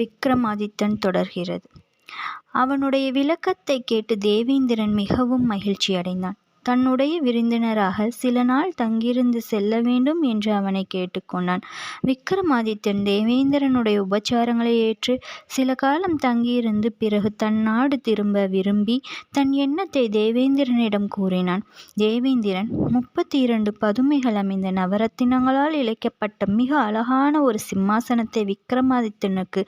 விக்ரமாதித்தன் தொடர்கிறது. அவனுடைய விளக்கத்தைக் கேட்டு தேவேந்திரன் மிகவும் மகிழ்ச்சியடைந்தான். தன்னுடைய விருந்தினராக சில நாள் தங்கியிருந்து செல்ல வேண்டும் என்று அவனை கேட்டுக்கொண்டான். விக்ரமாதித்தன் தேவேந்திரனுடைய உபச்சாரங்களை ஏற்று சில காலம் தங்கியிருந்து பிறகு தன் நாடு திரும்ப விரும்பி தன் எண்ணத்தை தேவேந்திரனிடம் கூறினான். தேவேந்திரன் 32 பதுமைகள் அமைந்த நவரத்தினங்களால் இழைக்கப்பட்ட மிக அழகான ஒரு சிம்மாசனத்தை விக்ரமாதித்தனுக்கு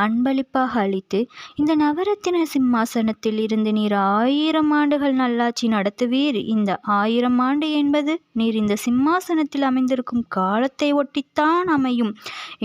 அன்பளிப்பாக அளித்து, இந்த நவரத்தின சிம்மாசனத்தில் இருந்து நீர் 1000 ஆண்டுகள் நல்லாட்சி நடத்துவீர். இந்த 1000 ஆண்டு என்பது நீர் இந்த சிம்மாசனத்தில் அமைந்திருக்கும் காலத்தை ஒட்டித்தான் அமையும்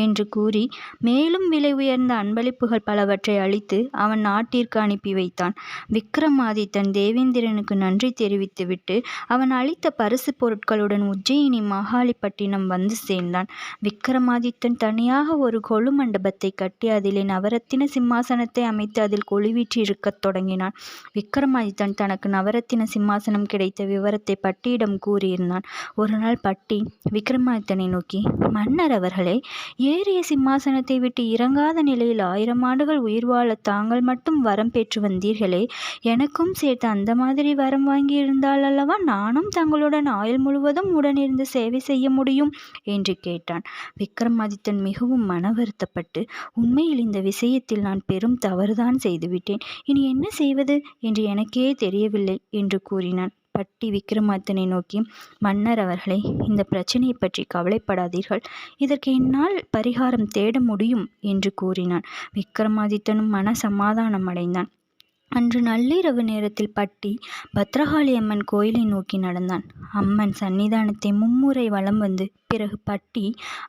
என்று கூறி மேலும் விலை உயர்ந்த அன்பளிப்புகள் பலவற்றை அளித்து அவன் நாட்டிற்கு அனுப்பி வைத்தான். விக்ரமாதித்தன் தேவேந்திரனுக்கு நன்றி தெரிவித்துவிட்டு அவன் அளித்த பரிசு பொருட்களுடன் உஜ்ஜயினி மாகாளிப்பட்டினம் வந்து சேர்ந்தான். விக்ரமாதித்தன் தனியாக ஒரு கொலு மண்டபத்தை கட்டி அதிலே நவரத்தின சிம்மாசனத்தை அமைத்து அதில் கொலுவீற்றிருக்கத் தொடங்கினான். விக்ரமாதித்தன் தனக்கு நவரத்தின சிம்மாசனம் கிடைத்த விவரத்தை பட்டியிடம் கூறியிருந்தான். ஒரு நாள் பட்டி விக்ரமாதித்தனை நோக்கி, மன்னர் அவர்களே, ஏறிய சிம்மாசனத்தை விட்டு இறங்காத நிலையில் 1000 ஆண்டுகள் உயிர் வாழ தாங்கள் மட்டும் வரம் பெற்று வந்தீர்களே, எனக்கும் சேர்த்து அந்த மாதிரி வரம் வாங்கியிருந்தால் அல்லவா நானும் தங்களுடன் ஆயுள் முழுவதும் உடனிருந்து சேவை செய்ய முடியும் என்று கேட்டான். விக்ரமாதித்தன் மிகவும் மன வருத்தப்பட்டு, உண்மையில் இந்த விஷயத்தில் நான் பெரும் தவறுதான் செய்துவிட்டேன். இனி என்ன செய்வது என்று எனக்கே தெரியவில்லை என்று கூறினான். பட்டி விக்ரமாதித்தனை நோக்கி, மன்னர் அவர்களே, இந்த பிரச்சனையை பற்றி கவலைப்படாதீர்கள். இதற்கு என்னால் பரிகாரம் தேட முடியும் என்று கூறினான். விக்ரமாதித்தனும் மன சமாதானம் அடைந்தான். அன்று நள்ளிரவு நேரத்தில் பட்டி பத்ரகாளி அம்மன் கோயிலை நோக்கி நடந்தான். அம்மன் சன்னிதானத்தை மும்முறை வலம் வந்து பிறகு பட்டி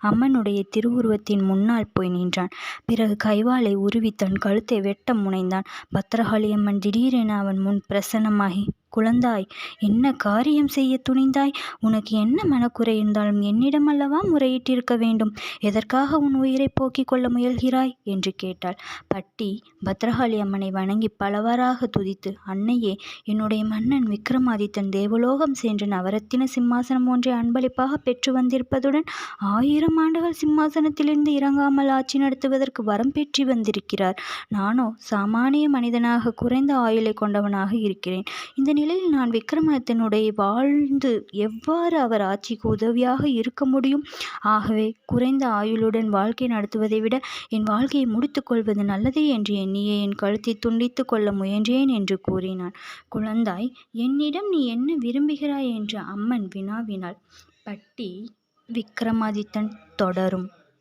அம்மனுடைய திருவுருவத்தின் முன்னால் போய் நின்றான். பிறகு கைவாளை உருவி தன் கழுத்தை வெட்ட முனைந்தான். பத்ரகாளி அம்மன் திடீரென அவன் முன் பிரசன்னமாகி, குழந்தாய், என்ன காரியம் செய்ய துணிந்தாய்? உனக்கு என்ன மனக்குறை இருந்தாலும் என்னிடம் அல்லவா முறையிட்டிருக்க வேண்டும். எதற்காக உன் உயிரை போக்கிக் கொள்ள முயல்கிறாய் என்று கேட்டாள். பட்டி பத்ரகாளி அம்மனை வணங்கி பலவாறாக துதித்து, அன்னையே, என்னுடைய மன்னன் விக்ரமாதித்தன் தேவலோகம் சென்று நவரத்தின சிம்மாசனம் ஒன்றை அன்பளிப்பாக பெற்று வந்திருப்பதுடன் 1000 ஆண்டுகள் சிம்மாசனத்திலிருந்து இறங்காமல் ஆட்சி நடத்துவதற்கு வரம் பெற்று வந்திருக்கிறார். நானோ சாமானிய மனிதனாக குறைந்த ஆயுளை கொண்டவனாக இருக்கிறேன். இந்த நிலையில் நான் விக்ரமாதித்தனுடைய வாழ்ந்து எவ்வாறு அவர் ஆட்சிக்கு உதவியாக இருக்க முடியும்? ஆகவே குறைந்த ஆயுளுடன் வாழ்க்கை நடத்துவதை விட என் வாழ்க்கையை முடித்துக் கொள்வது நல்லதே என்று எண்ணியே என் கழுத்தை துண்டித்து கொள்ள முயன்றேன் என்று கூறினான். குழந்தாய், என்னிடம் நீ என்ன விரும்புகிறாய் என்று அம்மன் வினாவினாள். பட்டி விக்ரமாதித்தன் தொடரும்.